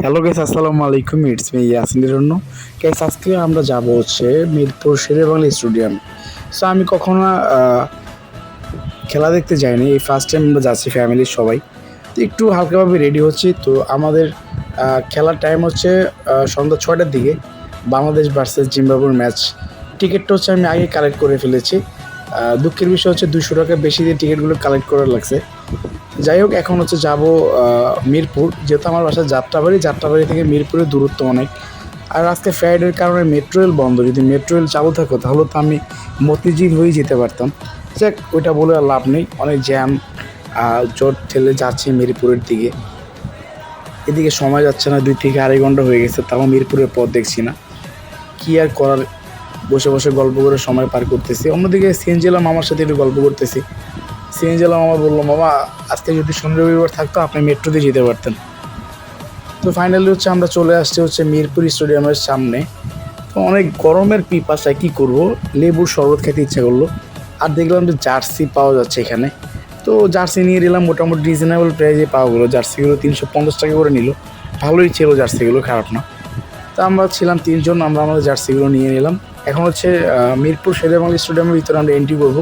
Hello guys, আসসালামু আলাইকুম। It's me ইয়াসিনের জন্য গাইস, আজকে আমরা যাব হচ্ছে মিরপুর শেরেবাংলা স্টেডিয়াম। সো আমি কখনো খেলা দেখতে যাইনি, এই ফার্স্ট টাইম আমরা যাচ্ছি ফ্যামিলির সবাই। তো একটু হালকাভাবে রেডি হচ্ছি। তো আমাদের খেলার টাইম হচ্ছে সন্ধ্যা 6টার দিকে, বাংলাদেশ ভার্সেস জিম্বাবুয়ের ম্যাচ। টিকিটটা হচ্ছে আমি আগে কালেক্ট করে ফেলেছি। দুঃখের বিষয় হচ্ছে 200 টাকা বেশি দিয়ে টিকিটগুলো কালেক্ট করার লাগছে। যাই হোক, এখন হচ্ছে যাব মিরপুর, যেহেতু আমার বাসা যাত্রাবাড়ি থেকে মিরপুরের দূরত্ব অনেক। আর আজকে ফ্রাইডের কারণে মেট্রো রেল বন্ধ। যদি মেট্রো রেল চালু থাকতো তাহলে তো আমি মতিঝিল হয়ে যেতে পারতাম। যাক, ওইটা বলে আর লাভ নেই, অনেক জ্যাম। জোর ঠেলে যাচ্ছি মিরপুরের দিকে। এদিকে সময় যাচ্ছে না, 2 থেকে আড়াই ঘন্টা হয়ে গেছে, তাও মিরপুরের পথ দেখছি না। কী আর করার, বসে বসে গল্প করে সময় পার করতেছি। অন্যদিকে সিএনজিলাম মামার সাথে একটু গল্প করতেছি। সিএনজিলাম মামা বললো, মামা আজকে যদি শনি রবিবার থাকতো আপনি মেট্রোতে যেতে পারতেন। তো ফাইনালি হচ্ছে আমরা চলে আসছি হচ্ছে মিরপুর স্টেডিয়ামের সামনে। তো অনেক গরমের পিপাসায় কী করবো, লেবুর শরবত খেতে ইচ্ছা করলো। আর দেখলাম যে জার্সি পাওয়া যাচ্ছে এখানে। তো জার্সি নিয়ে নিলাম, মোটামুটি রিজনেবল প্রাইসে পাওয়া গেলো। জার্সিগুলো 350 টাকা করে নিল, ভালোই ছিল জার্সিগুলো, খারাপ না। তো আমরা ছিলাম 3 জন, আমরা আমাদের জার্সিগুলো নিয়ে নিলাম। এখন হচ্ছে মিরপুর শেরেবাংলা স্টেডিয়ামের ভিতরে আমরা এন্ট্রি করবো।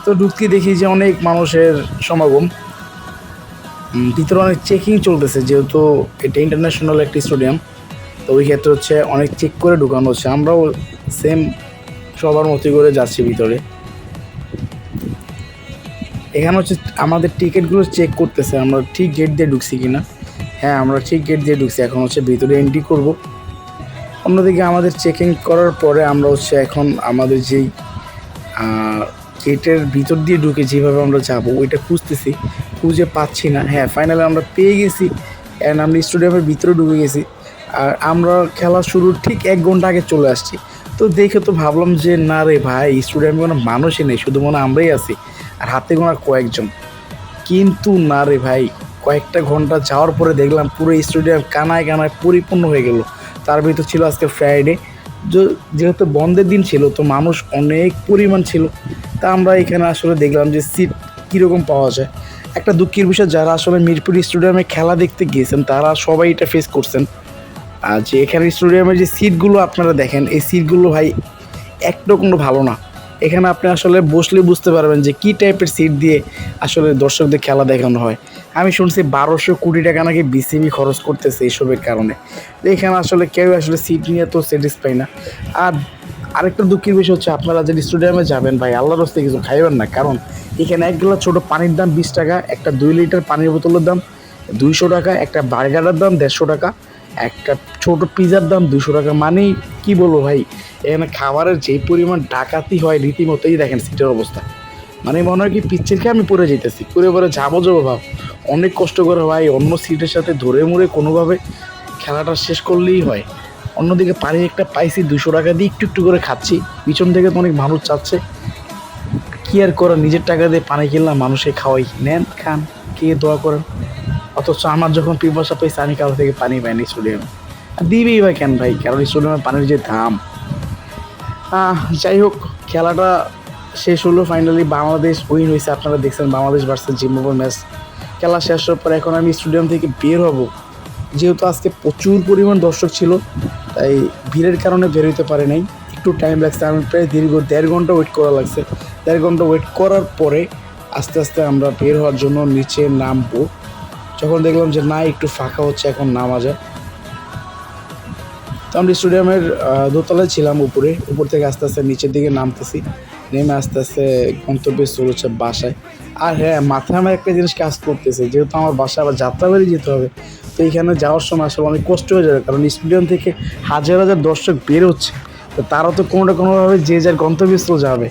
তো ঢুকতে দেখি যে অনেক মানুষের সমাগম। ভিতরে অনেক চেকিং চলতেছে, যেহেতু এটা ইন্টারন্যাশনাল একটি স্টেডিয়াম। তো ওই ক্ষেত্রে হচ্ছে অনেক চেক করে ঢুকানো হচ্ছে। আমরাও সেম সবার মতোই করে যাচ্ছি ভিতরে। এখানে হচ্ছে আমাদের টিকিটগুলো চেক করতেছে, আমরা ঠিক গেট দিয়ে ঢুকছি কিনা। হ্যাঁ, আমরা ঠিক গেট দিয়ে ঢুকছি। এখন হচ্ছে ভিতরে এন্ট্রি করব। অন্যদিকে আমাদের চেকিং করার পরে আমরা হচ্ছে এখন আমাদের যেই গেটের ভিতর দিয়ে ঢুকে যেভাবে আমরা যাবো ওইটা খুঁজতেছি, খুঁজে পাচ্ছি না। হ্যাঁ, ফাইনালি আমরা পেয়ে গেছি অ্যান্ড আমরা স্টেডিয়ামের ভিতরে ঢুকে গেছি। আর আমরা খেলা শুরুর ঠিক 1 ঘন্টা আগে চলে আসছি। তো দেখে তো ভাবলাম যে না রে ভাই, স্টেডিয়ামে কোনো মানুষই নেই, শুধু মনে আমরাই আছি আর হাতে গোনা কয়েকজন। কিন্তু না রে ভাই, কয়েকটা ঘন্টা যাওয়ার পরে দেখলাম পুরো স্টেডিয়াম কানায় কানায় পরিপূর্ণ হয়ে গেল। তার ভিতর ছিল আজকে ফ্রাইডে, যেহেতু বন্ধের দিন ছিল, তো মানুষ অনেক পরিমাণ ছিল। তা আমরা এখানে আসলে দেখলাম যে সিট কীরকম পাওয়া যায়। একটা দুঃখের বিষয়, যারা আসলে মিরপুর স্টেডিয়ামে খেলা দেখতে গিয়েছেন তারা সবাই এটা ফেস করছেন। আর যে এখানে স্টেডিয়ামের যে সিটগুলো আপনারা দেখেন, এই সিটগুলো ভাই একটু কোনো ভালো না। এখানে আপনি আসলে বসলে বুঝতে পারবেন যে কী টাইপের সিট দিয়ে আসলে দর্শকদের খেলা দেখানো হয়। আমি শুনছি 1200 কোটি টাকা নাকি বিসিবি খরচ করতেছে এইসবের কারণে। তো এখানে আসলে কেউ আসলে সিট নিয়ে তো স্যাটিসফাই না। আর আরেকটা দুঃখের বিষয় হচ্ছে, আপনারা যে স্টেডিয়ামে যাবেন ভাই, আল্লাহর রাস্তায় কিছু খাইবেন না, কারণ এখানে 1 গ্লাস ছোটো পানির দাম 20 টাকা, একটা 2 লিটার পানির বোতলের দাম 200 টাকা, একটা বার্গারের দাম 150 টাকা, একটা ছোট পিজার দাম 200 টাকা। মানে কি বলবো ভাই, এখানে খাবারের যেই পরিমাণ ডাকাতি হয় রীতিমতোই, দেখেন সিটের অবস্থা। মানে মনে হয় কি পিচ্ছিল খেয়ে আমি পড়ে যেতেছি, পরে যাবো ভাব। অনেক কষ্ট করে ভাই অন্য সিটের সাথে ধরে মুড়ে কোনোভাবে খেলাটা শেষ করলেই হয়। অন্যদিকে পানি একটা পাইছি 200 টাকা দিয়ে, একটু একটু করে খাচ্ছি। পিছন থেকে তো অনেক মানুষ চাচ্ছে, কি আর করা, নিজের টাকা দিয়ে পানি কিনলাম, মানুষে খাওয়াই, নেন খান, কে দোয়া করেন। অথচ আমার যখন পিপাসা পেয়েছে আমি কারো থেকে পানি পাইনি স্টেডিয়ামে। আর দিবেই বা কেন ভাই, কারণ স্টেডিয়ামে পানির যে দাম। যাই হোক, খেলাটা শেষ হলো ফাইনালি, বাংলাদেশ উইন হয়েছে। আপনারা দেখছেন বাংলাদেশ ভার্সেস জিম্বাবুয়ে ম্যাচ। খেলা শেষ হওয়ার পর এখন আমি স্টেডিয়াম থেকে বের হব, যেহেতু আজকে প্রচুর পরিমাণ দর্শক ছিল, তাই ভিড়ের কারণে বের হইতে পারে নাই, একটু টাইম লাগছে। আমি প্রায় দীর্ঘ 1.5 ঘন্টা ওয়েট করা লাগছে। 1.5 ঘন্টা ওয়েট করার পরে আস্তে আস্তে আমরা বের হওয়ার জন্য নিচে নামবো। যখন দেখলাম যে না, একটু ফাঁকা হচ্ছে, এখন নামা যায়। তো আমরা স্টেডিয়ামের দোতলায় ছিলাম, উপর থেকে আস্তে আস্তে নিচের দিকে নামতেছি। নেমে আস্তে আস্তে গন্তব্যে চলেছে বাসায়। আর হ্যাঁ, মাথায় আমার একটা জিনিস কাজ করতেছে, যেহেতু আমার বাসায় আবার যাত্রাবাড়ি যেতে হবে। তো এইখানে যাওয়ার সময় আসলে অনেক কষ্ট হয়ে যাবে, কারণ স্টেডিয়াম থেকে হাজার হাজার দর্শক বের হচ্ছে। তো তারা তো কোনো না কোনোভাবে যে যার গন্তব্যস্থল যাবে,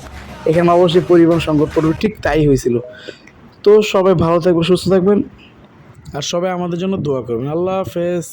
এখানে অবশ্যই পরিবহন সংকট পড়বে। ঠিক তাই হয়েছিল। তো সবাই ভালো থাকবেন, সুস্থ থাকবেন, আর সবাই আমাদের জন্য দোয়া করবেন। আল্লাহ হাফেজ।